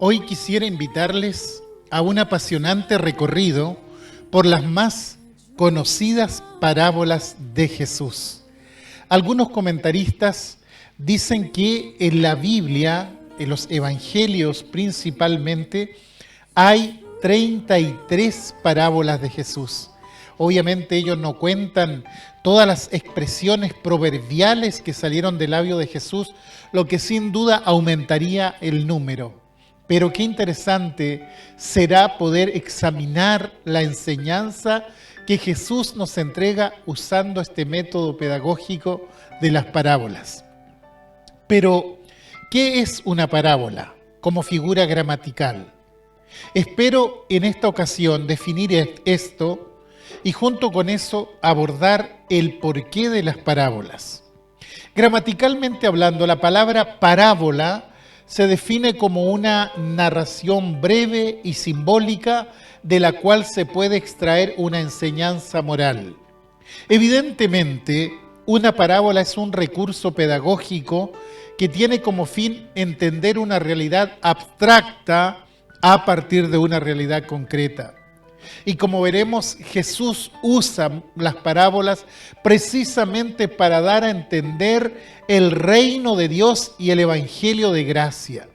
Hoy quisiera invitarles a un apasionante recorrido por las más conocidas parábolas de Jesús. Algunos comentaristas dicen que en la Biblia, en los evangelios principalmente, hay 33 parábolas de Jesús. Obviamente ellos no cuentan todas las expresiones proverbiales que salieron del labio de Jesús, lo que sin duda aumentaría el número. Pero qué interesante será poder examinar la enseñanza que Jesús nos entrega usando este método pedagógico de las parábolas. Pero, ¿qué es una parábola como figura gramatical? Espero en esta ocasión definir esto y junto con eso abordar el porqué de las parábolas. Gramaticalmente hablando, la palabra parábola se define como una narración breve y simbólica de la cual se puede extraer una enseñanza moral. Evidentemente, una parábola es un recurso pedagógico que tiene como fin entender una realidad abstracta a partir de una realidad concreta. Y como veremos, Jesús usa las parábolas precisamente para dar a entender el reino de Dios y el evangelio de gracia.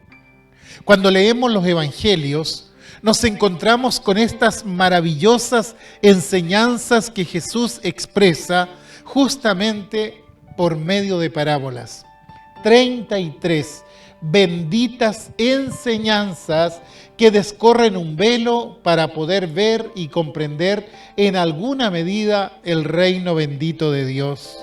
Cuando leemos los evangelios, nos encontramos con estas maravillosas enseñanzas que Jesús expresa justamente por medio de parábolas. 33 benditas enseñanzas que descorren un velo para poder ver y comprender en alguna medida el reino bendito de Dios.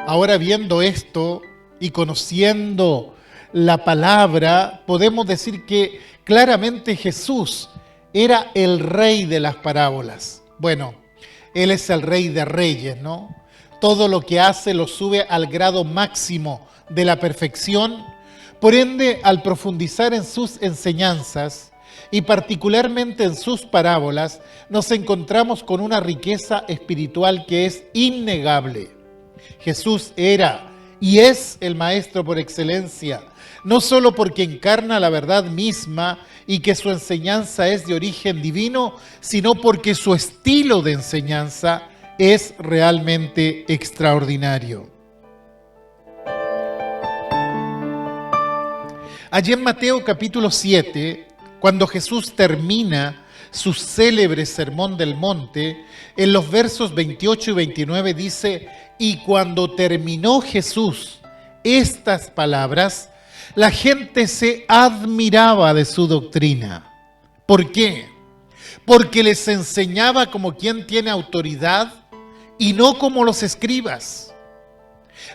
Ahora, viendo esto y conociendo la palabra, podemos decir que claramente Jesús era el rey de las parábolas. Bueno, Él es el rey de reyes, ¿no? Todo lo que hace lo sube al grado máximo de la perfección. Por ende, al profundizar en sus enseñanzas y particularmente en sus parábolas, nos encontramos con una riqueza espiritual que es innegable. Jesús era y es el maestro por excelencia, no solo porque encarna la verdad misma y que su enseñanza es de origen divino, sino porque su estilo de enseñanza es realmente extraordinario. Allí en Mateo capítulo 7, cuando Jesús termina su célebre sermón del monte, en los versos 28 y 29 dice: y cuando terminó Jesús estas palabras, la gente se admiraba de su doctrina. ¿Por qué? Porque les enseñaba como quien tiene autoridad y no como los escribas.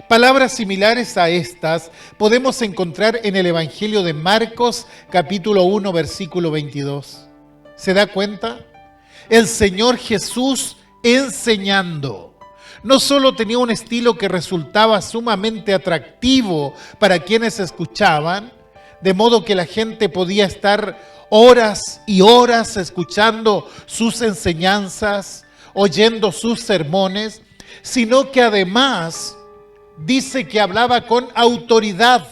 Palabras similares a estas podemos encontrar en el Evangelio de Marcos, capítulo 1, versículo 22. ¿Se da cuenta? El Señor Jesús enseñando. No solo tenía un estilo que resultaba sumamente atractivo para quienes escuchaban, de modo que la gente podía estar horas y horas escuchando sus enseñanzas, oyendo sus sermones, sino que además dice que hablaba con autoridad,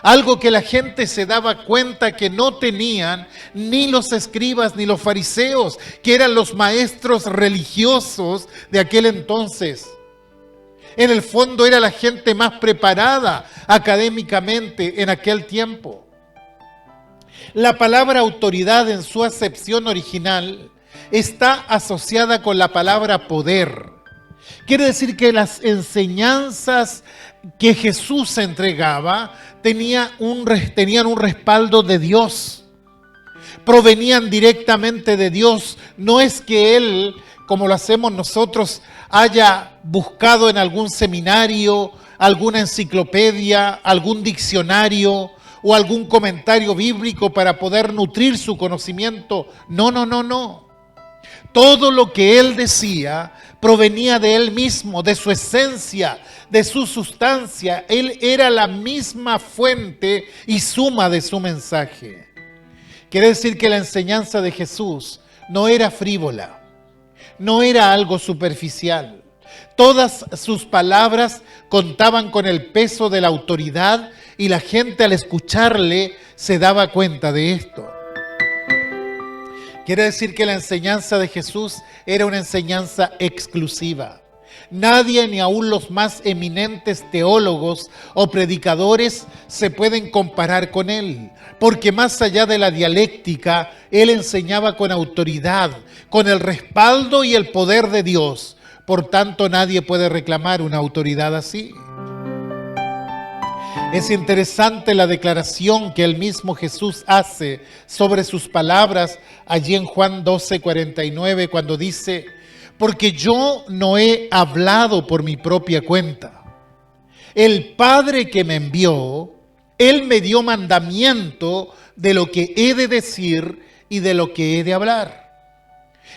algo que la gente se daba cuenta que no tenían ni los escribas ni los fariseos, que eran los maestros religiosos de aquel entonces. En el fondo era la gente más preparada académicamente en aquel tiempo. La palabra autoridad en su acepción original está asociada con la palabra poder. Quiere decir que las enseñanzas que Jesús entregaba tenían un respaldo de Dios. Provenían directamente de Dios. No es que Él, como lo hacemos nosotros, haya buscado en algún seminario, alguna enciclopedia, algún diccionario o algún comentario bíblico para poder nutrir su conocimiento. No. Todo lo que Él decía provenía de Él mismo, de su esencia, de su sustancia. Él era la misma fuente y suma de su mensaje. Quiere decir que la enseñanza de Jesús no era frívola, no era algo superficial. Todas sus palabras contaban con el peso de la autoridad y la gente al escucharle se daba cuenta de esto. Quiere decir que la enseñanza de Jesús era una enseñanza exclusiva. Nadie, ni aun los más eminentes teólogos o predicadores, se pueden comparar con él, porque más allá de la dialéctica, él enseñaba con autoridad, con el respaldo y el poder de Dios. Por tanto, nadie puede reclamar una autoridad así. Es interesante la declaración que el mismo Jesús hace sobre sus palabras allí en Juan 12:49, cuando dice: porque yo no he hablado por mi propia cuenta. El Padre que me envió, Él me dio mandamiento de lo que he de decir y de lo que he de hablar.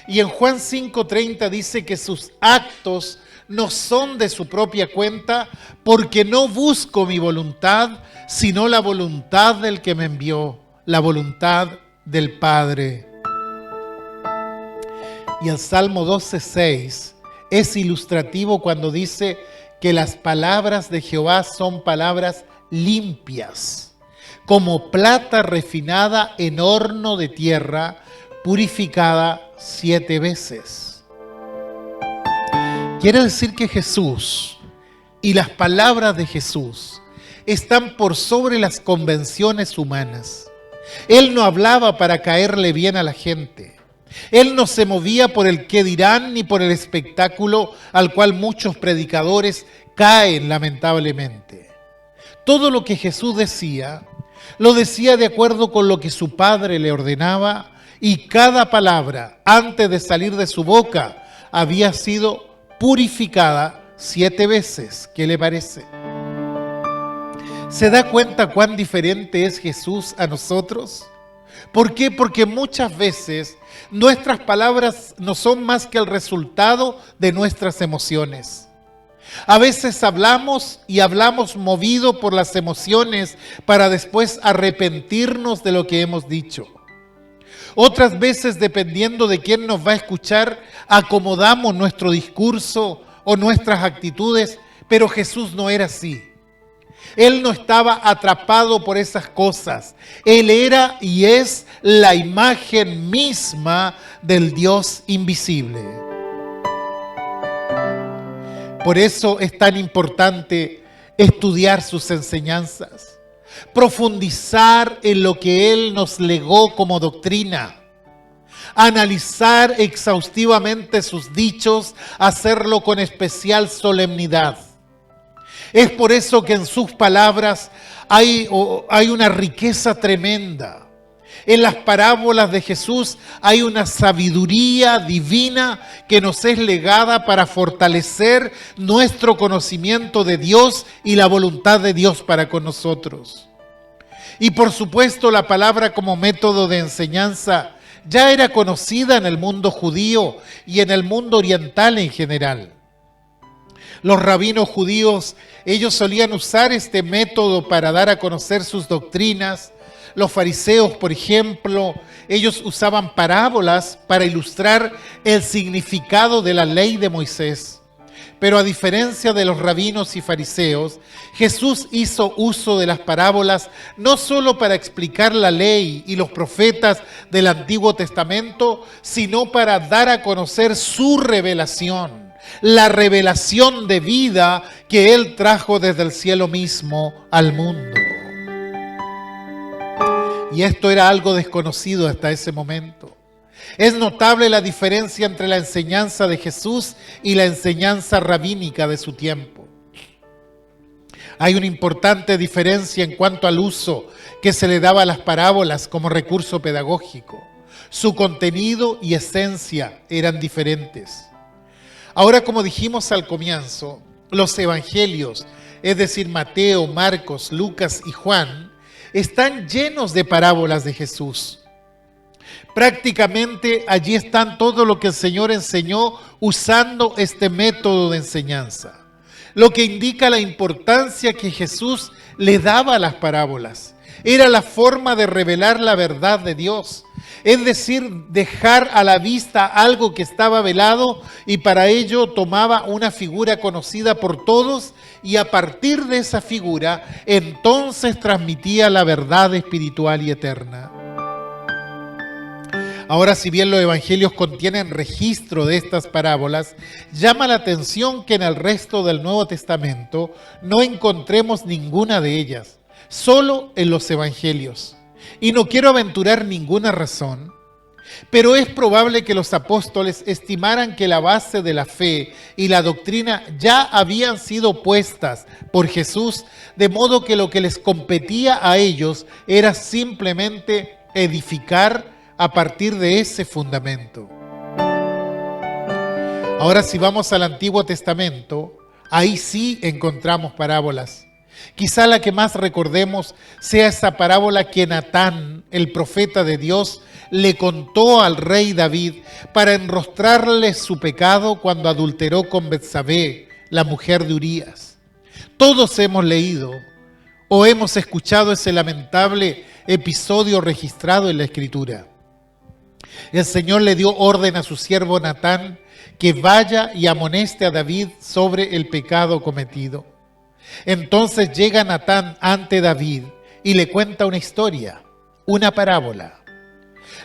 Y en Juan 5:30 dice que sus actos no son de su propia cuenta, porque no busco mi voluntad, sino la voluntad del que me envió, la voluntad del Padre. Y el Salmo 12:6 es ilustrativo cuando dice que las palabras de Jehová son palabras limpias, como plata refinada en horno de tierra, purificada 7 veces. Quiere decir que Jesús y las palabras de Jesús están por sobre las convenciones humanas. Él no hablaba para caerle bien a la gente. Él no se movía por el qué dirán ni por el espectáculo al cual muchos predicadores caen lamentablemente. Todo lo que Jesús decía, lo decía de acuerdo con lo que su Padre le ordenaba, y cada palabra antes de salir de su boca había sido purificada 7 veces. ¿Qué le parece? ¿Se da cuenta cuán diferente es Jesús a nosotros? ¿Por qué? Porque muchas veces nuestras palabras no son más que el resultado de nuestras emociones. A veces hablamos y hablamos movido por las emociones para después arrepentirnos de lo que hemos dicho. Otras veces, dependiendo de quién nos va a escuchar, acomodamos nuestro discurso o nuestras actitudes, pero Jesús no era así. Él no estaba atrapado por esas cosas. Él era y es la imagen misma del Dios invisible. Por eso es tan importante estudiar sus enseñanzas, profundizar en lo que Él nos legó como doctrina, analizar exhaustivamente sus dichos, hacerlo con especial solemnidad. Es por eso que en sus palabras hay una riqueza tremenda. En las parábolas de Jesús hay una sabiduría divina que nos es legada para fortalecer nuestro conocimiento de Dios y la voluntad de Dios para con nosotros. Y por supuesto, la palabra como método de enseñanza ya era conocida en el mundo judío y en el mundo oriental en general. Los rabinos judíos, ellos solían usar este método para dar a conocer sus doctrinas. Los fariseos, por ejemplo, ellos usaban parábolas para ilustrar el significado de la ley de Moisés. Pero a diferencia de los rabinos y fariseos, Jesús hizo uso de las parábolas no solo para explicar la ley y los profetas del Antiguo Testamento, sino para dar a conocer su revelación, la revelación de vida que Él trajo desde el cielo mismo al mundo. Y esto era algo desconocido hasta ese momento. Es notable la diferencia entre la enseñanza de Jesús y la enseñanza rabínica de su tiempo. Hay una importante diferencia en cuanto al uso que se le daba a las parábolas como recurso pedagógico. Su contenido y esencia eran diferentes. Ahora, como dijimos al comienzo, los evangelios, es decir, Mateo, Marcos, Lucas y Juan, están llenos de parábolas de Jesús. Prácticamente allí están todo lo que el Señor enseñó usando este método de enseñanza, lo que indica la importancia que Jesús le daba a las parábolas. Era la forma de revelar la verdad de Dios, Es decir, dejar a la vista algo que estaba velado, y para ello tomaba una figura conocida por todos, y a partir de esa figura entonces transmitía la verdad espiritual y eterna. Ahora, si bien los evangelios contienen registro de estas parábolas, llama la atención que en el resto del Nuevo Testamento no encontremos ninguna de ellas, solo en los evangelios. Y no quiero aventurar ninguna razón, pero es probable que los apóstoles estimaran que la base de la fe y la doctrina ya habían sido puestas por Jesús, de modo que lo que les competía a ellos era simplemente edificar a partir de ese fundamento. Ahora, si vamos al Antiguo Testamento, ahí sí encontramos parábolas. Quizá la que más recordemos sea esa parábola que Natán, el profeta de Dios, le contó al rey David para enrostrarle su pecado cuando adulteró con Betsabé, la mujer de Urías. Todos hemos leído o hemos escuchado ese lamentable episodio registrado en la Escritura. El Señor le dio orden a su siervo Natán que vaya y amoneste a David sobre el pecado cometido. Entonces llega Natán ante David y le cuenta una historia, una parábola.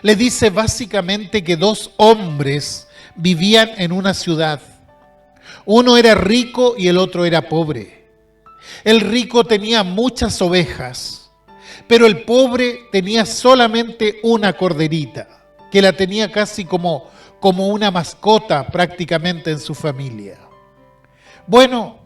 Le dice básicamente que dos hombres vivían en una ciudad. Uno era rico y el otro era pobre. El rico tenía muchas ovejas, pero el pobre tenía solamente una corderita, que la tenía casi como una mascota prácticamente en su familia. Bueno,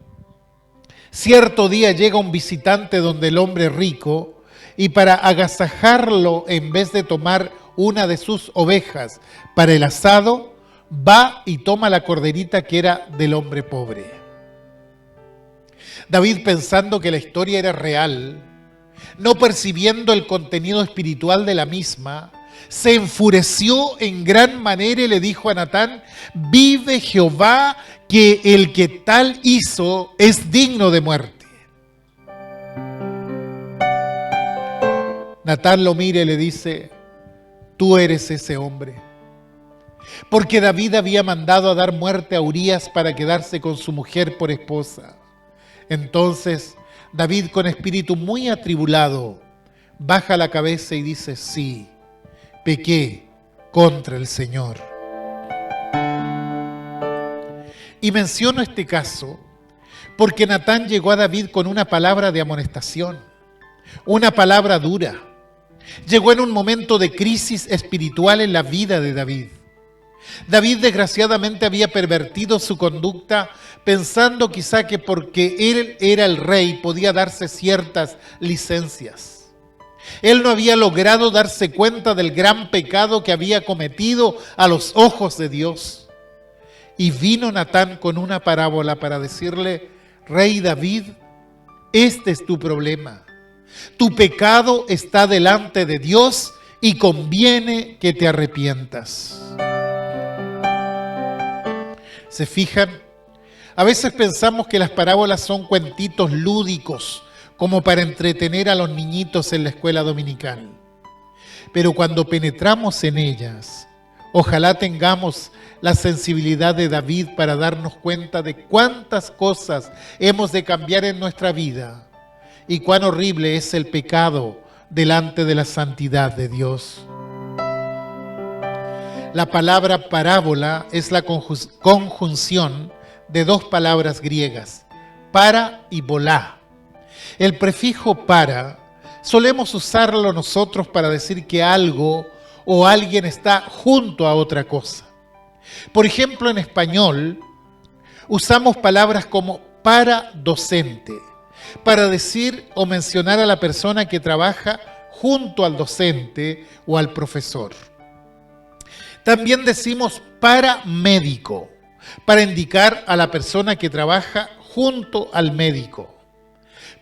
cierto día llega un visitante donde el hombre rico, y para agasajarlo, en vez de tomar una de sus ovejas para el asado, va y toma la corderita que era del hombre pobre. David, pensando que la historia era real, no percibiendo el contenido espiritual de la misma, se enfureció en gran manera y le dijo a Natán: vive Jehová, que el que tal hizo es digno de muerte. Natán lo mira y le dice: tú eres ese hombre. Porque David había mandado a dar muerte a Urías para quedarse con su mujer por esposa. Entonces David, con espíritu muy atribulado, baja la cabeza y dice: sí, pequé contra el Señor. Y menciono este caso porque Natán llegó a David con una palabra de amonestación, una palabra dura. Llegó en un momento de crisis espiritual en la vida de David. David desgraciadamente había pervertido su conducta, pensando quizá que porque él era el rey podía darse ciertas licencias. Él no había logrado darse cuenta del gran pecado que había cometido a los ojos de Dios. Y vino Natán con una parábola para decirle: rey David, este es tu problema. Tu pecado está delante de Dios y conviene que te arrepientas. ¿Se fijan? A veces pensamos que las parábolas son cuentitos lúdicos, como para entretener a los niñitos en la escuela dominical. Pero cuando penetramos en ellas, ojalá tengamos la sensibilidad de David para darnos cuenta de cuántas cosas hemos de cambiar en nuestra vida y cuán horrible es el pecado delante de la santidad de Dios. La palabra parábola es la conjunción de dos palabras griegas, para y volá. El prefijo para solemos usarlo nosotros para decir que algo o alguien está junto a otra cosa. Por ejemplo, en español usamos palabras como para docente, para decir o mencionar a la persona que trabaja junto al docente o al profesor. También decimos para médico, para indicar a la persona que trabaja junto al médico.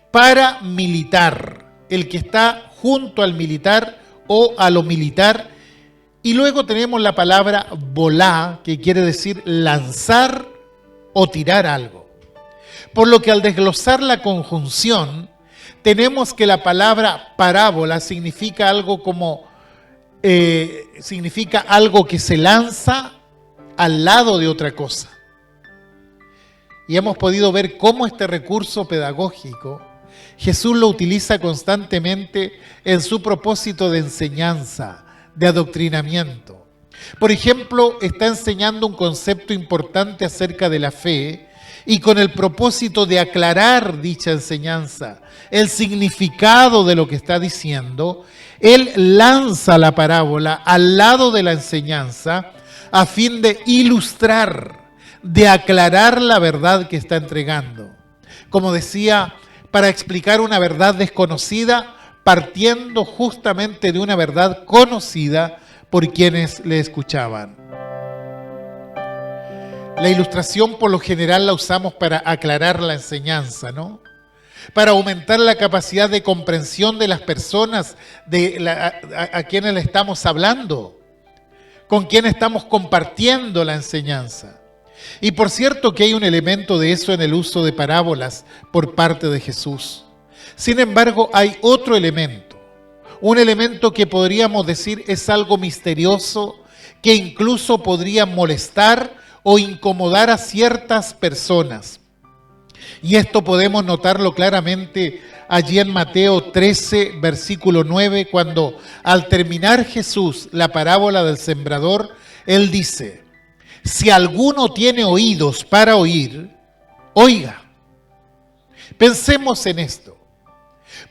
Para militar, el que está junto al militar o a lo militar. Y luego tenemos la palabra volá, que quiere decir lanzar o tirar algo. Por lo que al desglosar la conjunción, tenemos que la palabra parábola significa algo como significa algo que se lanza al lado de otra cosa. Y hemos podido ver cómo este recurso pedagógico Jesús lo utiliza constantemente en su propósito de enseñanza, de adoctrinamiento. Por ejemplo, está enseñando un concepto importante acerca de la fe y con el propósito de aclarar dicha enseñanza, el significado de lo que está diciendo, Él lanza la parábola al lado de la enseñanza a fin de ilustrar, de aclarar la verdad que está entregando. Como decía, para explicar una verdad desconocida, partiendo justamente de una verdad conocida por quienes le escuchaban. La ilustración por lo general la usamos para aclarar la enseñanza, ¿no? Para aumentar la capacidad de comprensión de las personas a quienes le estamos hablando, con quienes estamos compartiendo la enseñanza. Y por cierto que hay un elemento de eso en el uso de parábolas por parte de Jesús. Sin embargo, hay otro elemento, un elemento que podríamos decir es algo misterioso, que incluso podría molestar o incomodar a ciertas personas. Y esto podemos notarlo claramente allí en Mateo 13, versículo 9, cuando al terminar Jesús la parábola del sembrador, Él dice: si alguno tiene oídos para oír, oiga. Pensemos en esto.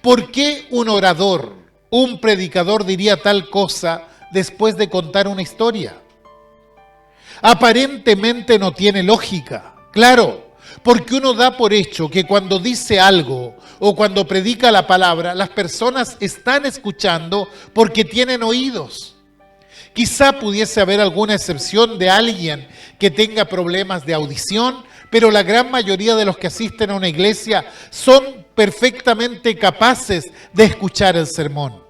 ¿Por qué un orador, un predicador diría tal cosa después de contar una historia? Aparentemente no tiene lógica. Claro, porque uno da por hecho que cuando dice algo o cuando predica la palabra, las personas están escuchando porque tienen oídos. Quizá pudiese haber alguna excepción de alguien que tenga problemas de audición, pero la gran mayoría de los que asisten a una iglesia son perfectamente capaces de escuchar el sermón.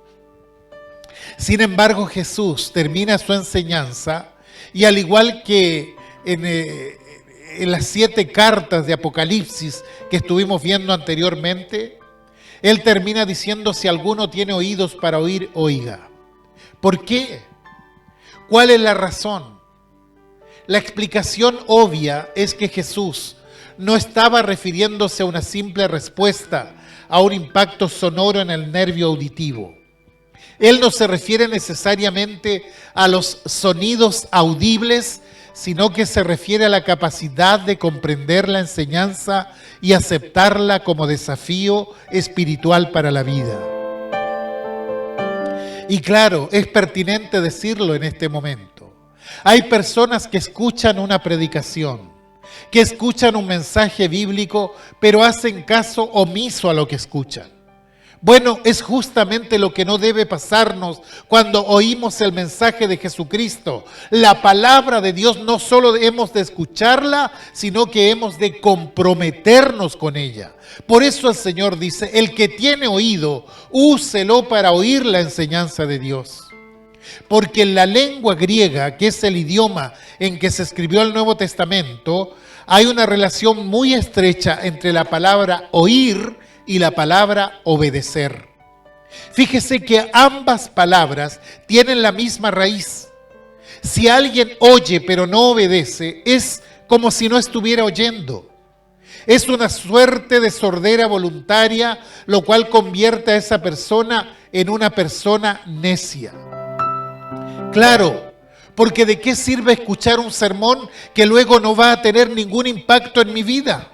Sin embargo, Jesús termina su enseñanza y al igual que en las 7 cartas de Apocalipsis que estuvimos viendo anteriormente, Él termina diciendo: si alguno tiene oídos para oír, oiga. ¿Por qué? ¿Cuál es la razón? La explicación obvia es que Jesús no estaba refiriéndose a una simple respuesta a un impacto sonoro en el nervio auditivo. Él no se refiere necesariamente a los sonidos audibles, sino que se refiere a la capacidad de comprender la enseñanza y aceptarla como desafío espiritual para la vida. Y claro, es pertinente decirlo en este momento. Hay personas que escuchan una predicación, que escuchan un mensaje bíblico, pero hacen caso omiso a lo que escuchan. Bueno, es justamente lo que no debe pasarnos cuando oímos el mensaje de Jesucristo. La palabra de Dios no solo hemos de escucharla, sino que hemos de comprometernos con ella. Por eso el Señor dice: el que tiene oído, úselo para oír la enseñanza de Dios. Porque en la lengua griega, que es el idioma en que se escribió el Nuevo Testamento, hay una relación muy estrecha entre la palabra oír y la palabra obedecer. Fíjese que ambas palabras tienen la misma raíz. Si alguien oye pero no obedece, es como si no estuviera oyendo. Es una suerte de sordera voluntaria, lo cual convierte a esa persona en una persona necia. Claro, porque ¿de qué sirve escuchar un sermón que luego no va a tener ningún impacto en mi vida?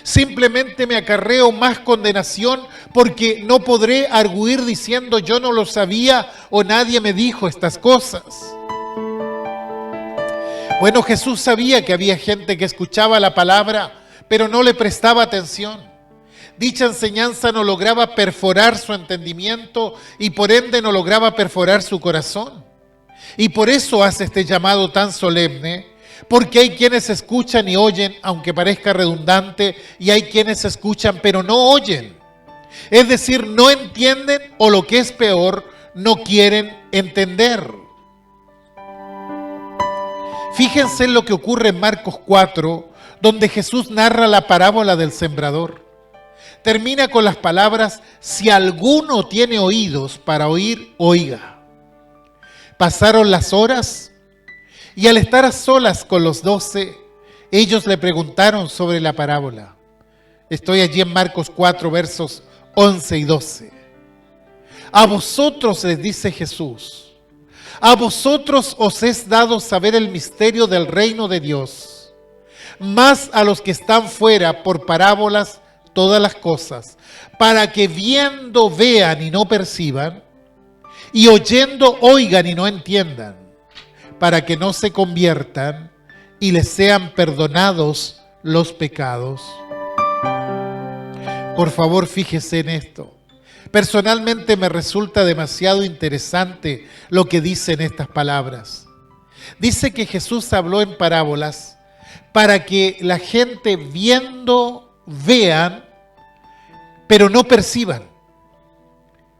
Simplemente me acarreo más condenación porque no podré arguir diciendo: yo no lo sabía o nadie me dijo estas cosas. Bueno, Jesús sabía que había gente que escuchaba la palabra, pero no le prestaba atención. Dicha enseñanza no lograba perforar su entendimiento y por ende no lograba perforar su corazón. Y por eso hace este llamado tan solemne, porque hay quienes escuchan y oyen, aunque parezca redundante, y hay quienes escuchan pero no oyen. Es decir, no entienden o lo que es peor, no quieren entender. Fíjense en lo que ocurre en Marcos 4, donde Jesús narra la parábola del sembrador. Termina con las palabras: si alguno tiene oídos para oír, oiga. Pasaron las horas y al estar a solas con los 12, ellos le preguntaron sobre la parábola. Estoy allí en Marcos 4, versos 11 y 12. A vosotros, les dice Jesús, a vosotros os es dado saber el misterio del reino de Dios, más a los que están fuera por parábolas todas las cosas, para que viendo vean y no perciban, y oyendo oigan y no entiendan, para que no se conviertan y les sean perdonados los pecados. Por favor, fíjese en esto. Personalmente me resulta demasiado interesante lo que dicen estas palabras. Dice que Jesús habló en parábolas para que la gente viendo vean, pero no perciban,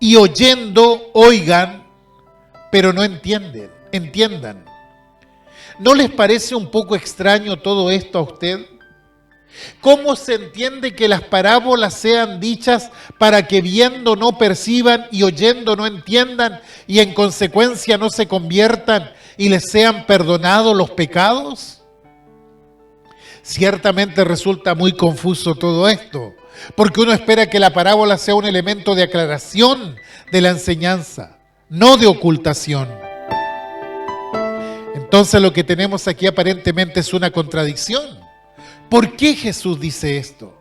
y oyendo oigan, pero no entiendan. ¿No les parece un poco extraño todo esto a usted? ¿Cómo se entiende que las parábolas sean dichas para que viendo no perciban y oyendo no entiendan y en consecuencia no se conviertan y les sean perdonados los pecados? Ciertamente resulta muy confuso todo esto, porque uno espera que la parábola sea un elemento de aclaración de la enseñanza, no de ocultación. Entonces lo que tenemos aquí aparentemente es una contradicción. ¿Por qué Jesús dice esto?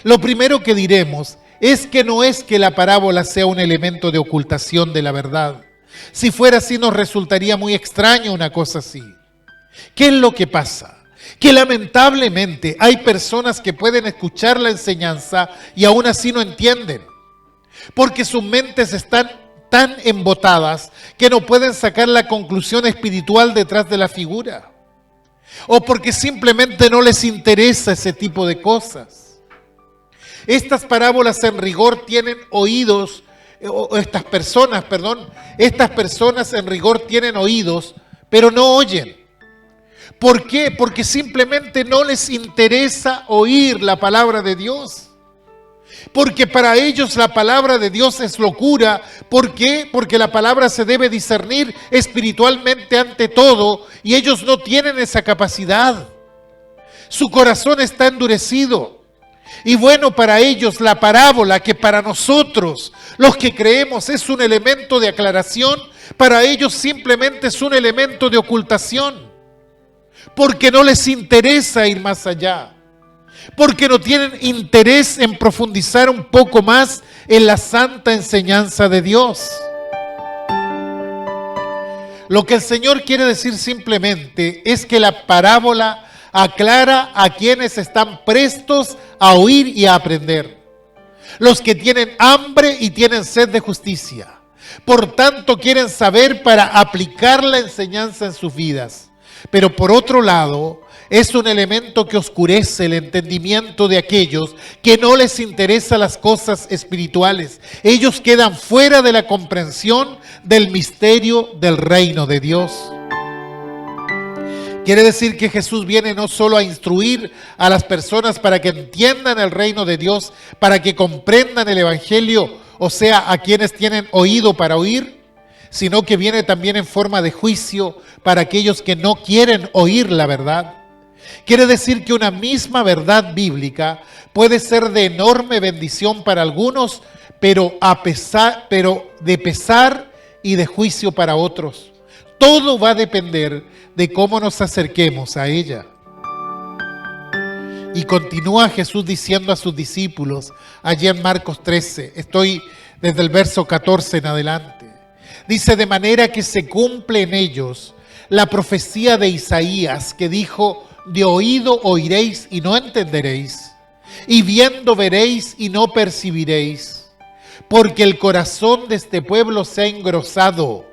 Lo primero que diremos es que no es que la parábola sea un elemento de ocultación de la verdad. Si fuera así nos resultaría muy extraño una cosa así. ¿Qué es lo que pasa? Que lamentablemente hay personas que pueden escuchar la enseñanza y aún así no entienden, porque sus mentes están tan embotadas que no pueden sacar la conclusión espiritual detrás de la figura, o porque simplemente no les interesa ese tipo de cosas. Estas parábolas en rigor tienen oídos, estas personas en rigor tienen oídos, pero no oyen. ¿Por qué? Porque simplemente no les interesa oír la palabra de Dios. Porque para ellos la palabra de Dios es locura. ¿Por qué? Porque la palabra se debe discernir espiritualmente ante todo y ellos no tienen esa capacidad. Su corazón está endurecido. Y bueno, para ellos la parábola, que para nosotros, los que creemos, es un elemento de aclaración, para ellos simplemente es un elemento de ocultación. Porque no les interesa ir más allá. Porque no tienen interés en profundizar un poco más en la santa enseñanza de Dios. Lo que el Señor quiere decir simplemente es que la parábola aclara a quienes están prestos a oír y a aprender. Los que tienen hambre y tienen sed de justicia. Por tanto, quieren saber para aplicar la enseñanza en sus vidas. Pero por otro lado, es un elemento que oscurece el entendimiento de aquellos que no les interesan las cosas espirituales. Ellos quedan fuera de la comprensión del misterio del reino de Dios. Quiere decir que Jesús viene no solo a instruir a las personas para que entiendan el reino de Dios, para que comprendan el evangelio, o sea, a quienes tienen oído para oír, sino que viene también en forma de juicio para aquellos que no quieren oír la verdad. Quiere decir que una misma verdad bíblica puede ser de enorme bendición para algunos, pero de pesar y de juicio para otros. Todo va a depender de cómo nos acerquemos a ella. Y continúa Jesús diciendo a sus discípulos, allí en Marcos 13, estoy desde el verso 14 en adelante. Dice, de manera que se cumple en ellos la profecía de Isaías que dijo, de oído oiréis y no entenderéis, y viendo veréis y no percibiréis, porque el corazón de este pueblo se ha engrosado,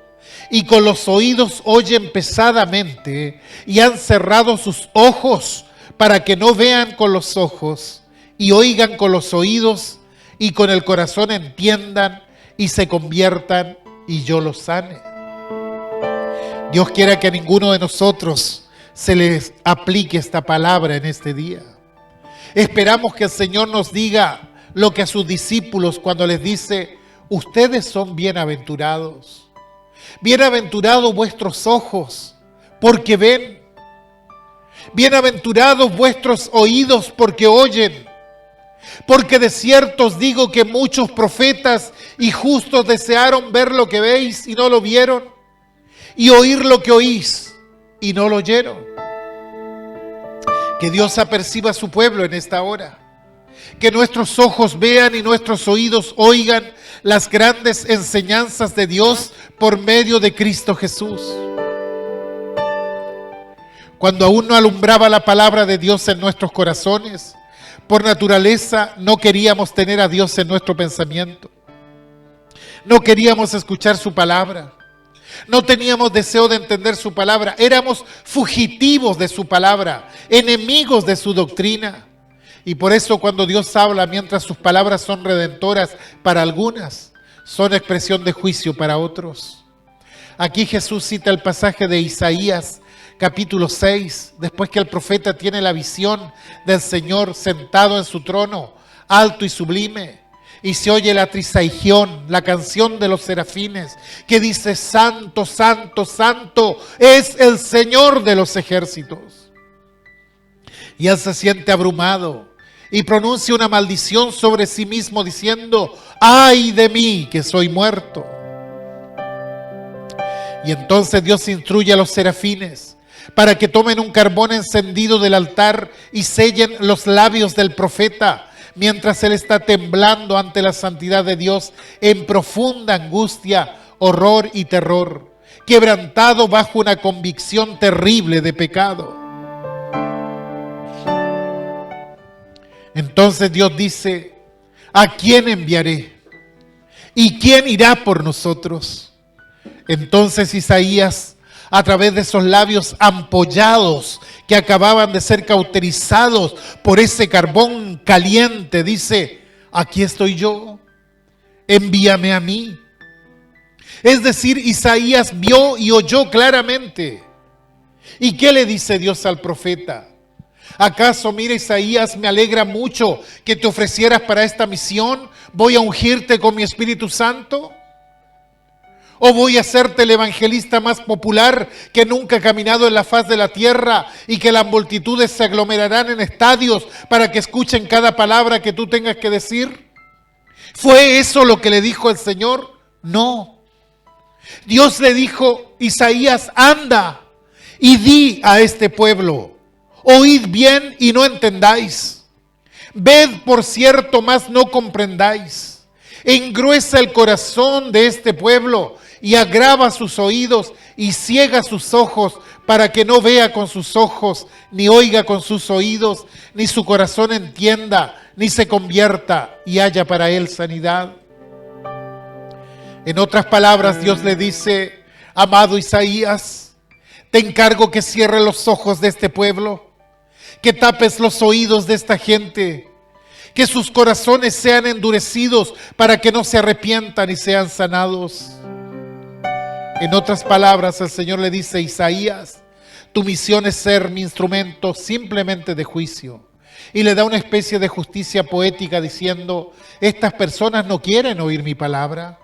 y con los oídos oyen pesadamente, y han cerrado sus ojos, para que no vean con los ojos, y oigan con los oídos, y con el corazón entiendan, y se conviertan, y yo los sane. Dios quiera que a ninguno de nosotros se les aplique esta palabra en este día. Esperamos que el Señor nos diga lo que a sus discípulos cuando les dice, ustedes son bienaventurados. Bienaventurados vuestros ojos, porque ven. Bienaventurados vuestros oídos, porque oyen. Porque de cierto os digo que muchos profetas y justos desearon ver lo que veis y no lo vieron, y oír lo que oís y no lo oyeron. Que Dios aperciba a su pueblo en esta hora. Que nuestros ojos vean y nuestros oídos oigan las grandes enseñanzas de Dios por medio de Cristo Jesús. Cuando aún no alumbraba la palabra de Dios en nuestros corazones, por naturaleza no queríamos tener a Dios en nuestro pensamiento. No queríamos escuchar su palabra. No teníamos deseo de entender su palabra. Éramos fugitivos de su palabra, enemigos de su doctrina. Y por eso cuando Dios habla, mientras sus palabras son redentoras para algunas, son expresión de juicio para otros. Aquí Jesús cita el pasaje de Isaías, capítulo 6, después que el profeta tiene la visión del Señor sentado en su trono, alto y sublime, y se oye la trisaigión, la canción de los serafines, que dice: Santo, Santo, Santo es el Señor de los ejércitos. Y él se siente abrumado y pronuncia una maldición sobre sí mismo diciendo: ¡ay de mí, que soy muerto! Y entonces Dios instruye a los serafines para que tomen un carbón encendido del altar y sellen los labios del profeta, mientras él está temblando ante la santidad de Dios en profunda angustia, horror y terror, quebrantado bajo una convicción terrible de pecado. Entonces Dios dice: ¿a quién enviaré? ¿Y quién irá por nosotros? Entonces Isaías, a través de esos labios ampollados que acababan de ser cauterizados por ese carbón caliente, dice: aquí estoy yo, envíame a mí. Es decir, Isaías vio y oyó claramente. ¿Y qué le dice Dios al profeta? ¿Acaso, mira, Isaías, me alegra mucho que te ofrecieras para esta misión? ¿Voy a ungirte con mi Espíritu Santo? ¿O voy a hacerte el evangelista más popular que nunca ha caminado en la faz de la tierra y que las multitudes se aglomerarán en estadios para que escuchen cada palabra que tú tengas que decir? ¿Fue eso lo que le dijo el Señor? No. Dios le dijo: Isaías, anda y di a este pueblo: oíd bien y no entendáis. Ved por cierto, mas no comprendáis. Engruesa el corazón de este pueblo y agrava sus oídos y ciega sus ojos, para que no vea con sus ojos, ni oiga con sus oídos, ni su corazón entienda, ni se convierta y haya para él sanidad. En otras palabras, Dios le dice: amado Isaías, te encargo que cierres los ojos de este pueblo, que tapes los oídos de esta gente, que sus corazones sean endurecidos para que no se arrepientan y sean sanados. En otras palabras, el Señor le dice: Isaías, tu misión es ser mi instrumento simplemente de juicio. Y le da una especie de justicia poética diciendo: estas personas no quieren oír mi palabra,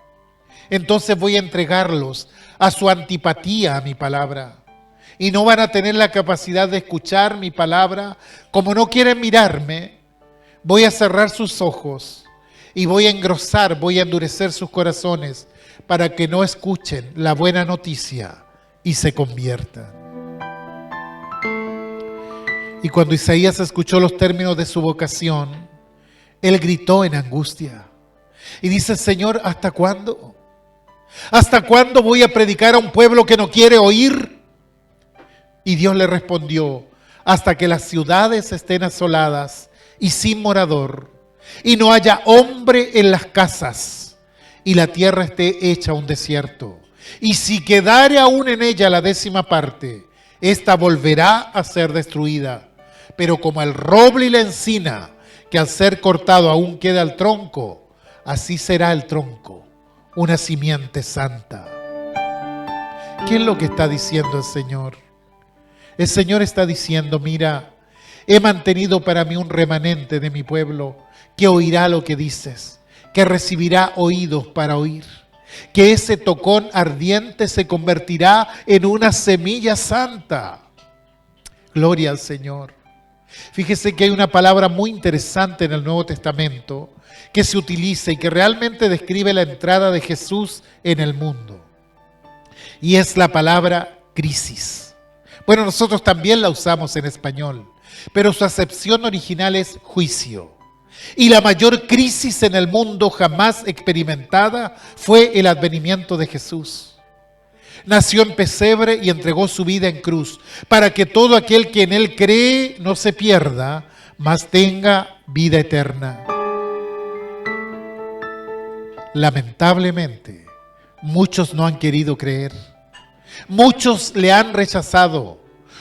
entonces voy a entregarlos a su antipatía a mi palabra. Y no van a tener la capacidad de escuchar mi palabra. Como no quieren mirarme, voy a cerrar sus ojos y voy a engrosar, voy a endurecer sus corazones para que no escuchen la buena noticia y se conviertan. Y cuando Isaías escuchó los términos de su vocación, él gritó en angustia y dice: Señor, ¿hasta cuándo? ¿Hasta cuándo voy a predicar a un pueblo que no quiere oír? Y Dios le respondió: hasta que las ciudades estén asoladas y sin morador, y no haya hombre en las casas, y la tierra esté hecha un desierto. Y si quedare aún en ella la 10ª parte, ésta volverá a ser destruida. Pero como el roble y la encina, que al ser cortado aún queda el tronco, así será el tronco, una simiente santa. ¿Qué es lo que está diciendo el Señor? El Señor está diciendo: mira, he mantenido para mí un remanente de mi pueblo que oirá lo que dices, que recibirá oídos para oír. que ese tocón ardiente se convertirá en una semilla santa. Gloria al Señor. Fíjese que hay una palabra muy interesante en el Nuevo Testamento que se utiliza y que realmente describe la entrada de Jesús en el mundo. Y es la palabra crisis. Bueno, nosotros también la usamos en español, pero su acepción original es juicio. Y la mayor crisis en el mundo jamás experimentada fue el advenimiento de Jesús. Nació en pesebre y entregó su vida en cruz, para que todo aquel que en él cree no se pierda, mas tenga vida eterna. Lamentablemente, muchos no han querido creer. Muchos le han rechazado.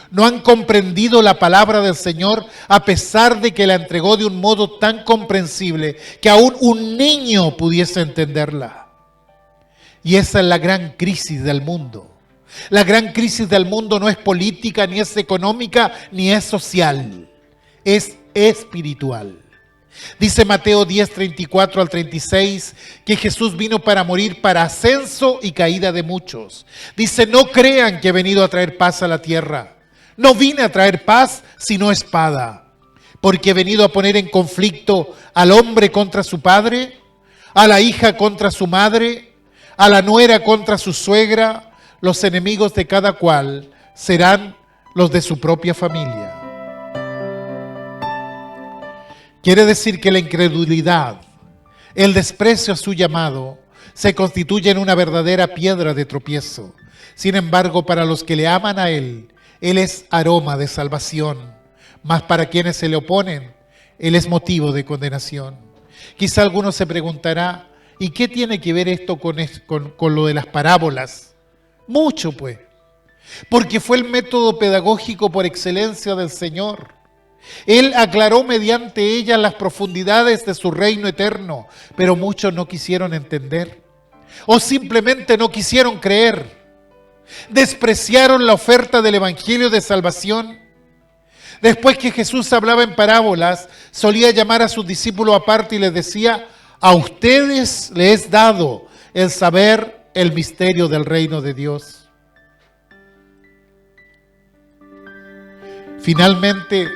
No han comprendido la palabra del Señor, a pesar de que la entregó de un modo tan comprensible que aún un niño pudiese entenderla. Y esa es la gran crisis del mundo. La gran crisis del mundo no es política, ni es económica, ni es social. Es espiritual. Dice Mateo 10, 34 al 36, que Jesús vino para morir para ascenso y caída de muchos. Dice, no crean que he venido a traer paz a la tierra. No vine a traer paz, sino espada. Porque he venido a poner en conflicto al hombre contra su padre, a la hija contra su madre, a la nuera contra su suegra. Los enemigos de cada cual serán los de su propia familia. Quiere decir que la incredulidad, el desprecio a su llamado, se constituye en una verdadera piedra de tropiezo. Sin embargo, para los que le aman a Él es aroma de salvación. Mas para quienes se le oponen, Él es motivo de condenación. Quizá alguno se preguntará, ¿y qué tiene que ver esto con lo de las parábolas? Mucho, pues. Porque fue el método pedagógico por excelencia del Señor. Él aclaró mediante ellas las profundidades de su reino eterno, pero muchos no quisieron entender. O simplemente no quisieron creer. Despreciaron la oferta del Evangelio de salvación. Después que Jesús hablaba en parábolas, solía llamar a sus discípulos aparte y les decía, a ustedes les es dado el saber el misterio del reino de Dios. Finalmente,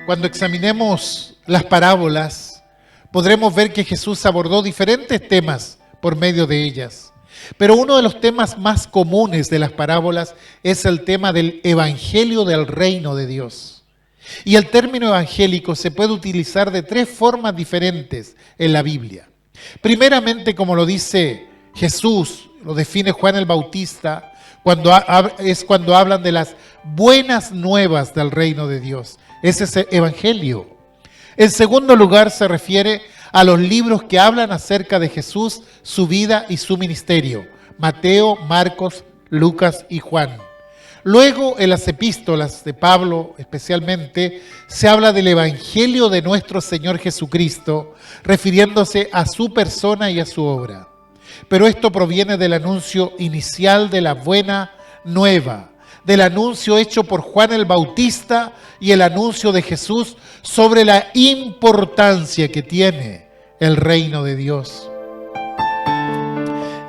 cuando examinemos las parábolas, podremos ver que Jesús abordó diferentes temas por medio de ellas. Pero uno de los temas más comunes de las parábolas es el tema del evangelio del reino de Dios. Y el término evangélico se puede utilizar de tres formas diferentes en la Biblia. Primeramente, como lo dice Jesús, lo define Juan el Bautista, cuando hablan de las buenas nuevas del reino de Dios. Ese es el evangelio. En segundo lugar, se refiere a los libros que hablan acerca de Jesús, su vida y su ministerio. Mateo, Marcos, Lucas y Juan. Luego, en las epístolas de Pablo especialmente, se habla del evangelio de nuestro Señor Jesucristo, refiriéndose a su persona y a su obra. Pero esto proviene del anuncio inicial de la buena nueva, del anuncio hecho por Juan el Bautista y el anuncio de Jesús sobre la importancia que tiene el reino de Dios.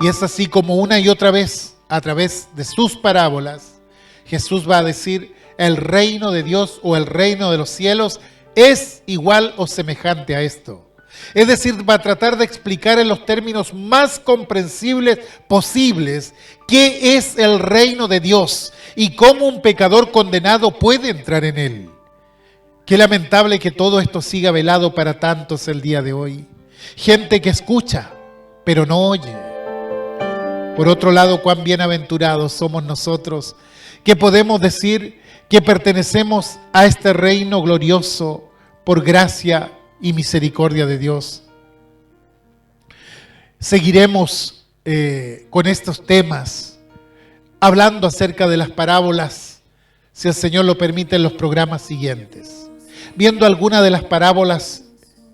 Y es así como una y otra vez, a través de sus parábolas, Jesús va a decir, el reino de Dios o el reino de los cielos es igual o semejante a esto. Es decir, va a tratar de explicar en los términos más comprensibles posibles qué es el reino de Dios y cómo un pecador condenado puede entrar en él. Qué lamentable que todo esto siga velado para tantos el día de hoy. Gente que escucha, pero no oye. Por otro lado, cuán bienaventurados somos nosotros que podemos decir que pertenecemos a este reino glorioso por gracia y misericordia de Dios. Seguiremos con estos temas, hablando acerca de las parábolas, si el Señor lo permite, en los programas siguientes. Viendo algunas de las parábolas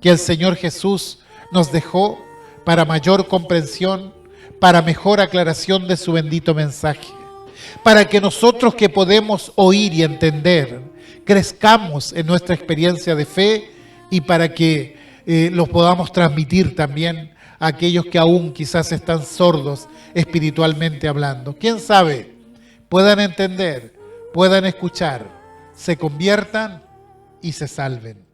que el Señor Jesús nos dejó para mayor comprensión, para mejor aclaración de su bendito mensaje, para que nosotros que podemos oír y entender, crezcamos en nuestra experiencia de fe y para que los podamos transmitir también a aquellos que aún quizás están sordos espiritualmente hablando. ¿Quién sabe? Puedan entender, puedan escuchar, se conviertan y se salven.